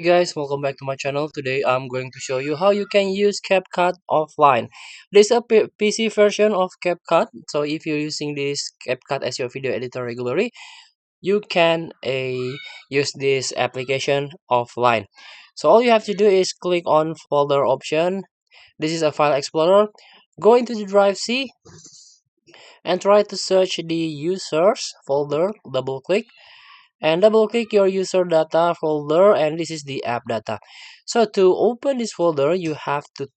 Hey guys, welcome back to my channel. Today I'm going to show you how you can use CapCut offline. This is a PC version of CapCut. So if you're using this CapCut as your video editor regularly, you can use this application offline. So all you have to do is click on folder option. This is a file explorer. Go into the drive C and try to search the users folder. Double click and double click your user data folder, and this is the app data. So to open this folder, you have to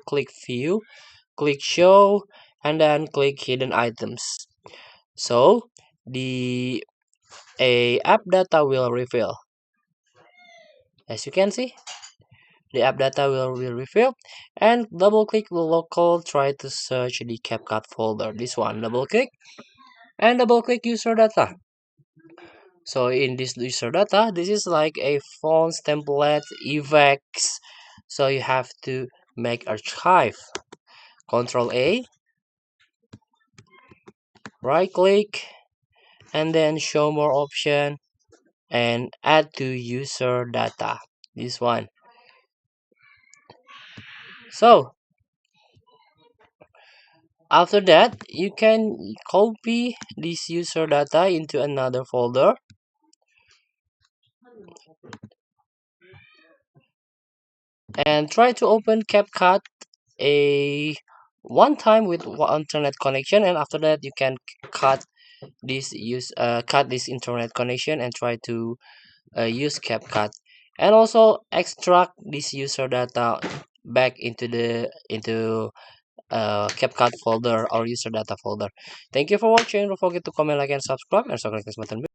click view, click show, and then click hidden items. So the a app data will reveal. As you can see, the app data will reveal, and double click the local, try to search the CapCut folder. This one, double click and double click user data. So in this user data, this is like a fonts, template, effects. So you have to make archive. Control A, right click, and then show more option and add to user data. This one. So after that, you can copy this user data into another folder and try to open CapCut a one time with internet connection, and after that you can cut this internet connection and try to use CapCut, and also extract this user data back into CapCut folder or user data folder. Thank you for watching. Don't forget to comment, like, and subscribe, and so click this button.